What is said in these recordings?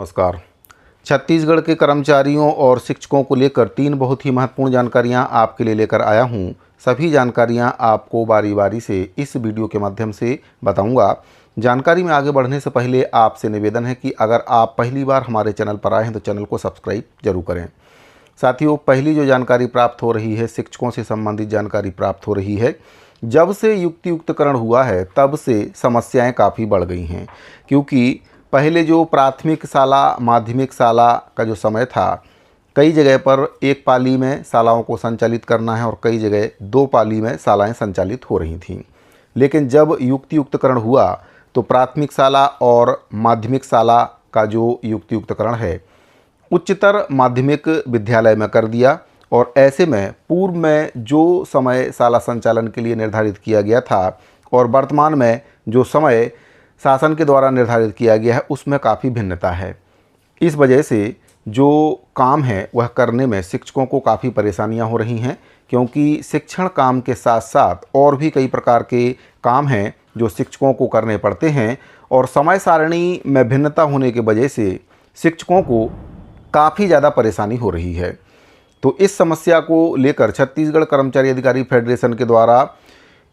नमस्कार। छत्तीसगढ़ के कर्मचारियों और शिक्षकों को लेकर 3 बहुत ही महत्वपूर्ण जानकारियां आपके लिए लेकर आया हूं। सभी जानकारियां आपको बारी बारी से इस वीडियो के माध्यम से बताऊंगा। जानकारी में आगे बढ़ने से पहले आपसे निवेदन है कि अगर आप पहली बार हमारे चैनल पर आए हैं तो चैनल को सब्सक्राइब जरूर करें। साथियों, पहली जो जानकारी प्राप्त हो रही है, शिक्षकों से संबंधित जानकारी प्राप्त हो रही है। जब से युक्तियुक्तकरण हुआ है तब से समस्याएँ काफ़ी बढ़ गई हैं, क्योंकि पहले जो प्राथमिक शाला, माध्यमिक शाला का जो समय था, कई जगह पर एक पाली में शालाओं को संचालित करना है और कई जगह 2 पाली में शालाएं संचालित हो रही थीं। लेकिन जब युक्तियुक्तकरण हुआ तो प्राथमिक शाला और माध्यमिक शाला का जो युक्तियुक्तकरण है उच्चतर माध्यमिक विद्यालय में कर दिया। और ऐसे में पूर्व में जो समय शाला संचालन के लिए निर्धारित किया गया था और वर्तमान में जो समय शासन के द्वारा निर्धारित किया गया है उसमें काफ़ी भिन्नता है। इस वजह से जो काम है वह करने में शिक्षकों को काफ़ी परेशानियां हो रही हैं, क्योंकि शिक्षण काम के साथ साथ और भी कई प्रकार के काम हैं जो शिक्षकों को करने पड़ते हैं और समय सारणी में भिन्नता होने की वजह से शिक्षकों को काफ़ी ज़्यादा परेशानी हो रही है। तो इस समस्या को लेकर छत्तीसगढ़ कर्मचारी अधिकारी फेडरेशन के द्वारा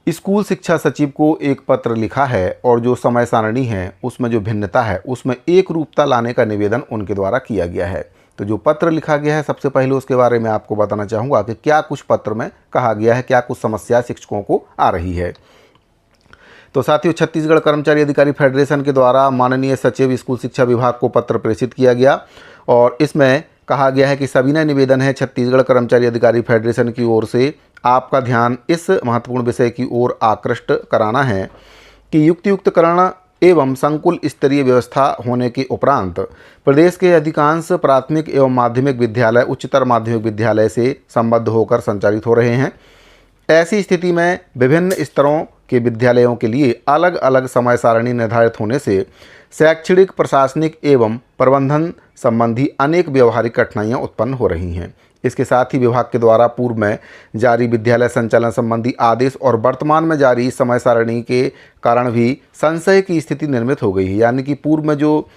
स्कूल शिक्षा सचिव को एक पत्र लिखा है और जो समय सारणी है उसमें जो भिन्नता है उसमें एक रूपता लाने का निवेदन उनके द्वारा किया गया है। तो जो पत्र लिखा गया है, सबसे पहले उसके बारे में आपको बताना चाहूँगा कि क्या कुछ पत्र में कहा गया है, क्या कुछ समस्या शिक्षकों को आ रही है। तो साथियों, छत्तीसगढ़ कर्मचारी अधिकारी फेडरेशन के द्वारा माननीय सचिव स्कूल शिक्षा विभाग को पत्र प्रेषित किया गया और इसमें कहा गया है कि सविनय निवेदन है छत्तीसगढ़ कर्मचारी अधिकारी फेडरेशन की ओर से आपका ध्यान इस महत्वपूर्ण विषय की ओर आकृष्ट कराना है कि युक्तियुक्तकरण एवं संकुल स्तरीय व्यवस्था होने के उपरांत प्रदेश के अधिकांश प्राथमिक एवं माध्यमिक विद्यालय उच्चतर माध्यमिक विद्यालय से संबद्ध होकर संचालित हो रहे हैं। ऐसी स्थिति में विभिन्न स्तरों के विद्यालयों के लिए अलग अलग समय सारणी निर्धारित होने से शैक्षणिक, प्रशासनिक एवं प्रबंधन संबंधी अनेक व्यवहारिक कठिनाइयां उत्पन्न हो रही हैं। इसके साथ ही विभाग के द्वारा पूर्व में जारी विद्यालय संचालन संबंधी आदेश और वर्तमान में जारी समय सारणी के कारण भी संशय की स्थिति निर्मित हो गई है। यानी कि पूर्व में जो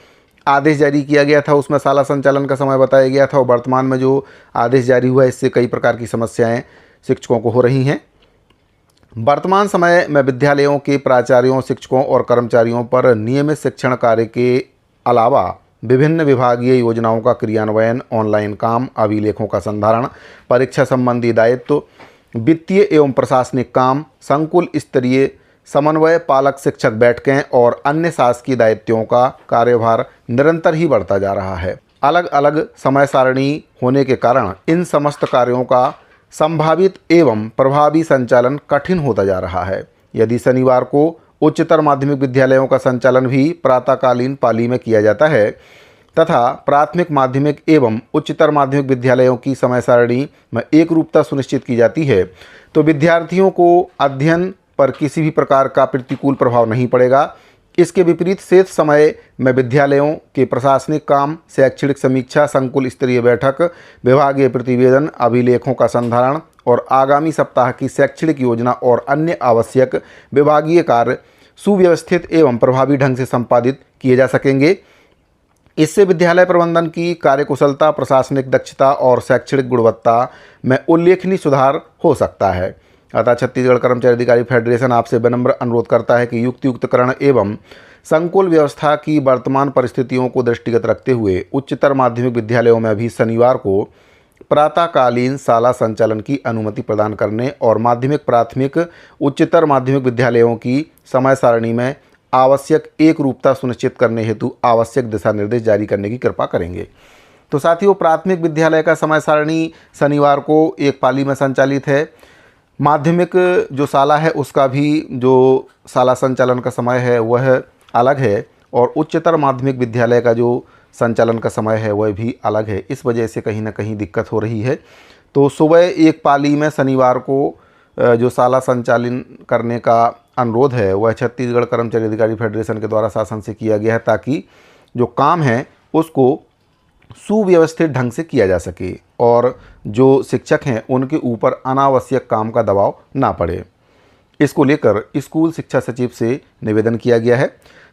आदेश जारी किया गया था उसमें शाला संचालन का समय बताया गया था और वर्तमान में जो आदेश जारी हुआ है इससे कई प्रकार की समस्याएं शिक्षकों को हो रही हैं। वर्तमान समय में विद्यालयों के प्राचार्यों, शिक्षकों और कर्मचारियों पर नियमित शिक्षण कार्य के अलावा विभिन्न विभागीय योजनाओं का क्रियान्वयन, ऑनलाइन काम, अभिलेखों का संधारण, परीक्षा संबंधी दायित्व, वित्तीय एवं प्रशासनिक काम, संकुल स्तरीय समन्वय, पालक शिक्षक बैठकें और अन्य शासकीय दायित्वों का कार्यभार निरंतर ही बढ़ता जा रहा है। अलग अलग समय सारणी होने के कारण इन समस्त कार्यों का संभावित एवं प्रभावी संचालन कठिन होता जा रहा है। यदि शनिवार को उच्चतर माध्यमिक विद्यालयों का संचालन भी प्रातःकालीन पाली में किया जाता है तथा प्राथमिक, माध्यमिक एवं उच्चतर माध्यमिक विद्यालयों की समय सारणी में एक रूपता सुनिश्चित की जाती है तो विद्यार्थियों को अध्ययन पर किसी भी प्रकार का प्रतिकूल प्रभाव नहीं पड़ेगा। इसके विपरीत शेष समय में विद्यालयों के प्रशासनिक काम, शैक्षणिक समीक्षा, संकुल स्तरीय बैठक, विभागीय प्रतिवेदन, अभिलेखों का संधारण और आगामी सप्ताह की शैक्षणिक योजना और अन्य आवश्यक विभागीय कार्य सुव्यवस्थित एवं प्रभावी ढंग से संपादित किए जा सकेंगे। इससे विद्यालय प्रबंधन की कार्यकुशलता, प्रशासनिक दक्षता और शैक्षणिक गुणवत्ता में उल्लेखनीय सुधार हो सकता है। अतः छत्तीसगढ़ कर्मचारी अधिकारी फेडरेशन आपसे विनम्र अनुरोध करता है कि युक्तियुक्तकरण एवं संकुल व्यवस्था की वर्तमान परिस्थितियों को दृष्टिगत रखते हुए उच्चतर माध्यमिक विद्यालयों में भी शनिवार को प्रातःकालीन शाला संचालन की अनुमति प्रदान करने और माध्यमिक, प्राथमिक, उच्चतर माध्यमिक विद्यालयों की समय सारणी में आवश्यक एक रूपता सुनिश्चित करने हेतु आवश्यक दिशा निर्देश जारी करने की कृपा करेंगे। तो साथियों, प्राथमिक विद्यालय का समय सारणी शनिवार को एक पाली में संचालित है। माध्यमिक जो शाला है उसका भी जो शाला संचालन का समय है वह अलग है और उच्चतर माध्यमिक विद्यालय का जो संचालन का समय है वह भी अलग है। इस वजह से कहीं ना कहीं दिक्कत हो रही है। तो सुबह एक पाली में शनिवार को जो शाला संचालन करने का अनुरोध है वह छत्तीसगढ़ कर्मचारी अधिकारी फेडरेशन के द्वारा शासन से किया गया है ताकि जो काम है उसको सुव्यवस्थित ढंग से किया जा सके और जो शिक्षक हैं उनके ऊपर अनावश्यक काम का दबाव ना पड़े। इसको लेकर स्कूल शिक्षा सचिव से निवेदन किया गया है।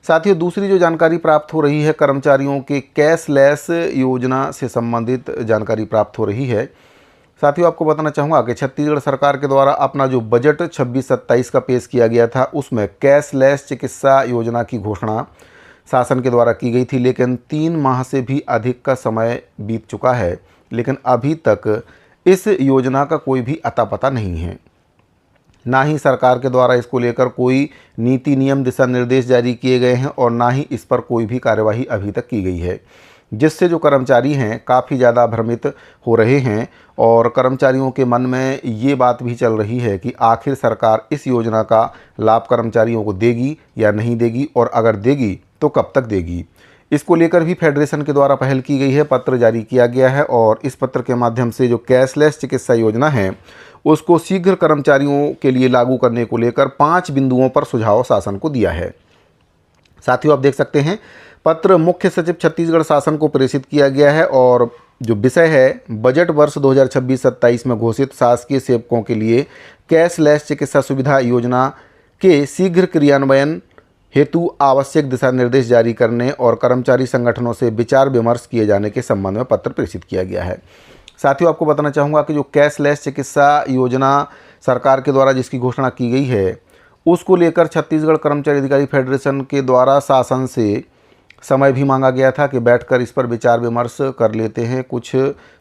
साथियों, दूसरी जो जानकारी प्राप्त हो रही है, कर्मचारियों के कैशलेस योजना से संबंधित जानकारी प्राप्त हो रही है। साथियों, आपको बताना चाहूँगा कि छत्तीसगढ़ सरकार के द्वारा अपना जो बजट 26-27 का पेश किया गया था, उसमें कैशलेस चिकित्सा योजना की घोषणा शासन के द्वारा की गई थी, लेकिन 3 माह से भी अधिक का समय बीत चुका है, लेकिन अभी तक इस योजना का कोई भी अता पता नहीं है। ना ही सरकार के द्वारा इसको लेकर कोई नीति नियम दिशा निर्देश जारी किए गए हैं और ना ही इस पर कोई भी कार्यवाही अभी तक की गई है, जिससे जो कर्मचारी हैं काफ़ी ज़्यादा भ्रमित हो रहे हैं और कर्मचारियों के मन में ये बात भी चल रही है कि आखिर सरकार इस योजना का लाभ कर्मचारियों को देगी या नहीं देगी, और अगर देगी तो कब तक देगी। इसको लेकर भी फेडरेशन के द्वारा पहल की गई है, पत्र जारी किया गया है और इस पत्र के माध्यम से जो कैशलेस चिकित्सा योजना है उसको शीघ्र कर्मचारियों के लिए लागू करने को लेकर 5 बिंदुओं पर सुझाव शासन को दिया है। साथियों, आप देख सकते हैं पत्र मुख्य सचिव छत्तीसगढ़ शासन को प्रेषित किया गया है और जो विषय है, बजट वर्ष 2026-27 में घोषित शासकीय सेवकों के लिए कैशलेस चिकित्सा सुविधा योजना के शीघ्र क्रियान्वयन हेतु आवश्यक दिशा निर्देश जारी करने और कर्मचारी संगठनों से विचार विमर्श किए जाने के संबंध में पत्र प्रेषित किया गया है। साथियों, आपको बताना चाहूँगा कि जो कैशलेस चिकित्सा योजना सरकार के द्वारा जिसकी घोषणा की गई है, उसको लेकर छत्तीसगढ़ कर्मचारी अधिकारी फेडरेशन के द्वारा शासन से समय भी मांगा गया था कि बैठकर इस पर विचार विमर्श कर लेते हैं। कुछ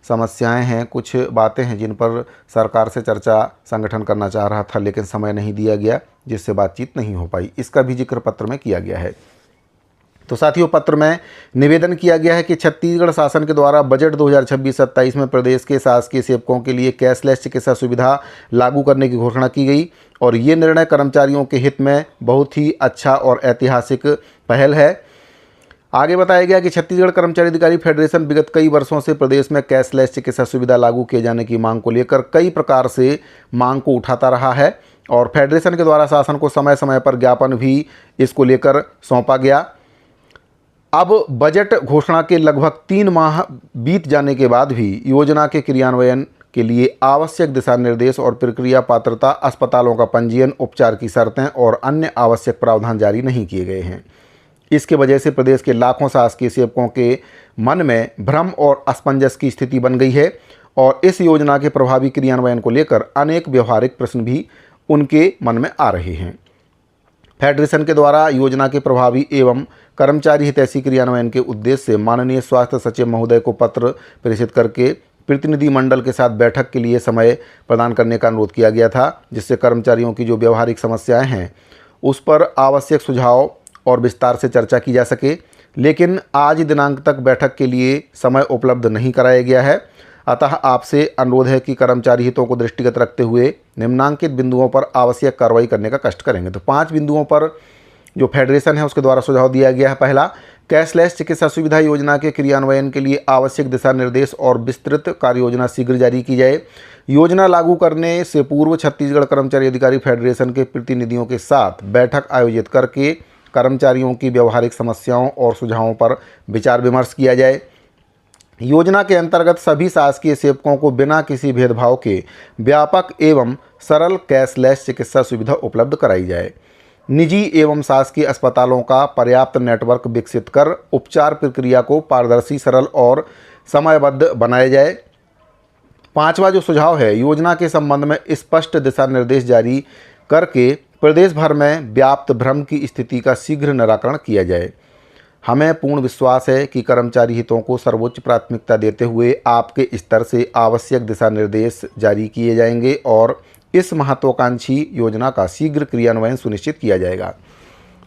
समस्याएं हैं, कुछ बातें हैं जिन पर सरकार से चर्चा संगठन करना चाह रहा था, लेकिन समय नहीं दिया गया, जिससे बातचीत नहीं हो पाई। इसका भी जिक्र पत्र में किया गया है। तो साथियों, पत्र में निवेदन किया गया है कि छत्तीसगढ़ शासन के द्वारा बजट 2026-27 में प्रदेश के शासकीय सेवकों के लिए कैशलेस चिकित्सा सुविधा लागू करने की घोषणा की गई और ये निर्णय कर्मचारियों के हित में बहुत ही अच्छा और ऐतिहासिक पहल है। आगे बताया गया कि छत्तीसगढ़ कर्मचारी अधिकारी फेडरेशन विगत कई वर्षों से प्रदेश में कैशलेस चिकित्सा सुविधा लागू किए जाने की मांग को लेकर कई प्रकार से मांग को उठाता रहा है और फेडरेशन के द्वारा शासन को समय समय पर ज्ञापन भी इसको लेकर सौंपा गया। अब बजट घोषणा के लगभग 3 माह बीत जाने के बाद भी योजना के क्रियान्वयन के लिए आवश्यक दिशा निर्देश और प्रक्रिया, पात्रता, अस्पतालों का पंजीयन, उपचार की शर्तें और अन्य आवश्यक प्रावधान जारी नहीं किए गए हैं। इसके वजह से प्रदेश के लाखों शासकीय सेवकों के मन में भ्रम और असमंजस की स्थिति बन गई है और इस योजना के प्रभावी क्रियान्वयन को लेकर अनेक व्यवहारिक प्रश्न भी उनके मन में आ रहे हैं। फेडरेशन के द्वारा योजना के प्रभावी एवं कर्मचारी हितैषी क्रियान्वयन के उद्देश्य से माननीय स्वास्थ्य सचिव महोदय को पत्र प्रेषित करके प्रतिनिधि मंडल के साथ बैठक के लिए समय प्रदान करने का अनुरोध किया गया था, जिससे कर्मचारियों की जो व्यवहारिक समस्याएं हैं उस पर आवश्यक सुझाव और विस्तार से चर्चा की जा सके। लेकिन आज दिनांक तक बैठक के लिए समय उपलब्ध नहीं कराया गया है। अतः आपसे अनुरोध है कि कर्मचारी हितों को दृष्टिगत रखते हुए निम्नांकित बिंदुओं पर आवश्यक कार्रवाई करने का कष्ट करेंगे। तो 5 बिंदुओं पर जो फेडरेशन है उसके द्वारा सुझाव दिया गया है। पहला, कैशलेस चिकित्सा सुविधा योजना के क्रियान्वयन के लिए आवश्यक दिशा निर्देश और विस्तृत कार्य योजना शीघ्र जारी की जाए। योजना लागू करने से पूर्व छत्तीसगढ़ कर्मचारी अधिकारी फेडरेशन के प्रतिनिधियों के साथ बैठक आयोजित करके कर्मचारियों की व्यवहारिक समस्याओं और सुझावों पर विचार विमर्श किया जाए। योजना के अंतर्गत सभी शासकीय सेवकों को बिना किसी भेदभाव के व्यापक एवं सरल कैशलेस चिकित्सा सुविधा उपलब्ध कराई जाए। निजी एवं शासकीय अस्पतालों का पर्याप्त नेटवर्क विकसित कर उपचार प्रक्रिया को पारदर्शी, सरल और समयबद्ध बनाया जाए। 5वां जो सुझाव है, योजना के संबंध में स्पष्ट दिशा निर्देश जारी करके प्रदेश भर में व्याप्त भ्रम की स्थिति का शीघ्र निराकरण किया जाए। हमें पूर्ण विश्वास है कि कर्मचारी हितों को सर्वोच्च प्राथमिकता देते हुए आपके स्तर से आवश्यक दिशा निर्देश जारी किए जाएंगे और इस महत्वाकांक्षी योजना का शीघ्र क्रियान्वयन सुनिश्चित किया जाएगा।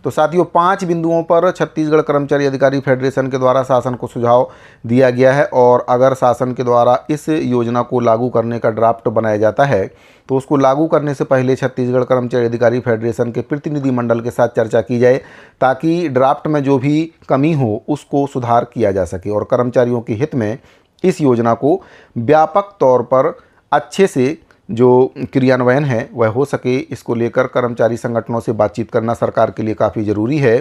तो साथियों, 5 बिंदुओं पर छत्तीसगढ़ कर्मचारी अधिकारी फेडरेशन के द्वारा शासन को सुझाव दिया गया है और अगर शासन के द्वारा इस योजना को लागू करने का ड्राफ्ट बनाया जाता है तो उसको लागू करने से पहले छत्तीसगढ़ कर्मचारी अधिकारी फेडरेशन के प्रतिनिधि मंडल के साथ चर्चा की जाए, ताकि ड्राफ्ट में जो भी कमी हो उसको सुधार किया जा सके और कर्मचारियों के हित में इस योजना को व्यापक तौर पर अच्छे से जो क्रियान्वयन है वह हो सके। इसको लेकर कर्मचारी संगठनों से बातचीत करना सरकार के लिए काफ़ी ज़रूरी है,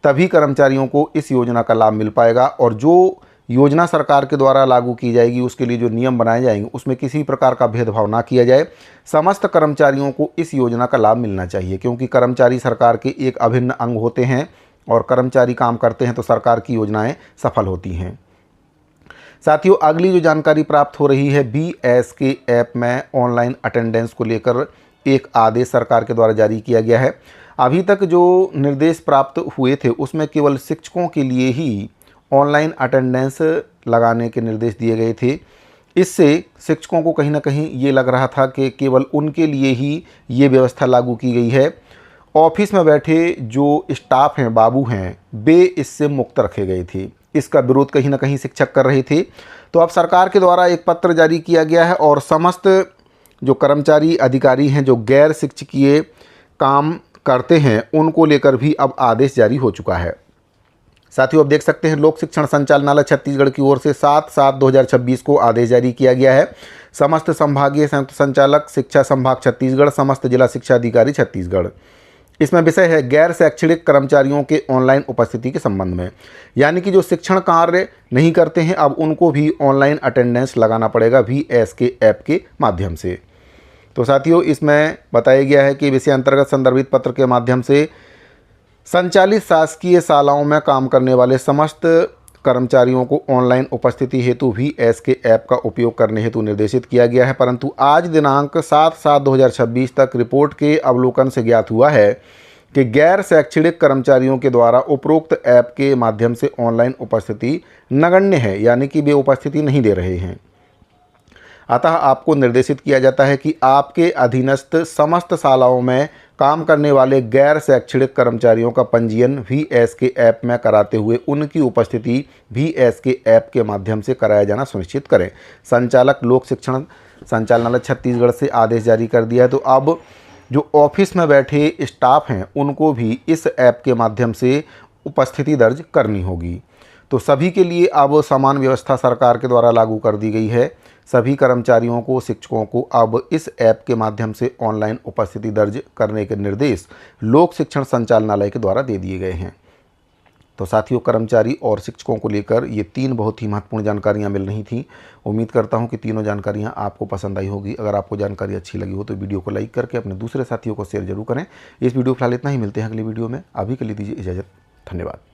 तभी कर्मचारियों को इस योजना का लाभ मिल पाएगा और जो योजना सरकार के द्वारा लागू की जाएगी, उसके लिए जो नियम बनाए जाएंगे उसमें किसी प्रकार का भेदभाव ना किया जाए। समस्त कर्मचारियों को इस योजना का लाभ मिलना चाहिए, क्योंकि कर्मचारी सरकार के एक अभिन्न अंग होते हैं और कर्मचारी काम करते हैं तो सरकार की योजनाएं सफल होती हैं। साथियों, अगली जो जानकारी प्राप्त हो रही है, BSK ऐप में ऑनलाइन अटेंडेंस को लेकर एक आदेश सरकार के द्वारा जारी किया गया है। अभी तक जो निर्देश प्राप्त हुए थे उसमें केवल शिक्षकों के लिए ही ऑनलाइन अटेंडेंस लगाने के निर्देश दिए गए थे। इससे शिक्षकों को कहीं ना कहीं ये लग रहा था कि केवल उनके लिए ही ये व्यवस्था लागू की गई है। ऑफिस में बैठे जो स्टाफ हैं, बाबू हैं, वे इससे मुक्त रखे गए थे। इसका विरोध कहीं ना कहीं शिक्षक कर रहे थे। तो अब सरकार के द्वारा एक पत्र जारी किया गया है और समस्त जो कर्मचारी अधिकारी हैं जो गैर शिक्षकीय काम करते हैं उनको लेकर भी अब आदेश जारी हो चुका है। साथियों, अब देख सकते हैं लोक शिक्षण संचालनालय छत्तीसगढ़ की ओर से 7/7/2026 को आदेश जारी किया गया है। समस्त संभागीय संयुक्त संचालक शिक्षा संभाग छत्तीसगढ़, समस्त जिला शिक्षा अधिकारी छत्तीसगढ़। इसमें विषय है गैर शैक्षणिक कर्मचारियों के ऑनलाइन उपस्थिति के संबंध में, यानी कि जो शिक्षण कार्य नहीं करते हैं अब उनको भी ऑनलाइन अटेंडेंस लगाना पड़ेगा BSK ऐप के माध्यम से। तो साथियों, इसमें बताया गया है कि विषय अंतर्गत संदर्भित पत्र के माध्यम से संचालित शासकीय शालाओं में काम करने वाले समस्त कर्मचारियों को ऑनलाइन उपस्थिति हेतु BSK ऐप का उपयोग करने हेतु निर्देशित किया गया है। परंतु आज दिनांक 7/7/2026 तक रिपोर्ट के अवलोकन से ज्ञात हुआ है कि गैर शैक्षणिक कर्मचारियों के द्वारा उपरोक्त ऐप के माध्यम से ऑनलाइन उपस्थिति नगण्य है, यानी कि वे उपस्थिति नहीं दे रहे हैं। अतः आपको निर्देशित किया जाता है कि आपके अधीनस्थ समस्त शालाओं में काम करने वाले गैर शैक्षणिक कर्मचारियों का पंजीयन BSK ऐप में कराते हुए उनकी उपस्थिति BSK ऐप के माध्यम से कराया जाना सुनिश्चित करें। संचालक लोक शिक्षण संचालनालय छत्तीसगढ़ से आदेश जारी कर दिया है। तो अब जो ऑफिस में बैठे स्टाफ हैं उनको भी इस ऐप के माध्यम से उपस्थिति दर्ज करनी होगी। तो सभी के लिए अब समान व्यवस्था सरकार के द्वारा लागू कर दी गई है। सभी कर्मचारियों को, शिक्षकों को अब इस ऐप के माध्यम से ऑनलाइन उपस्थिति दर्ज करने के निर्देश लोक शिक्षण संचालनालय के द्वारा दे दिए गए हैं। तो साथियों, कर्मचारी और शिक्षकों को लेकर ये 3 बहुत ही महत्वपूर्ण जानकारियां मिल रही थीं। उम्मीद करता हूं कि तीनों जानकारियां आपको पसंद आई होगी। अगर आपको जानकारी अच्छी लगी हो तो वीडियो को लाइक करके अपने दूसरे साथियों को शेयर जरूर करें। इस वीडियो फिलहाल इतना ही, मिलते हैं अगली वीडियो में। अभी के लिए दीजिए इजाज़त। धन्यवाद।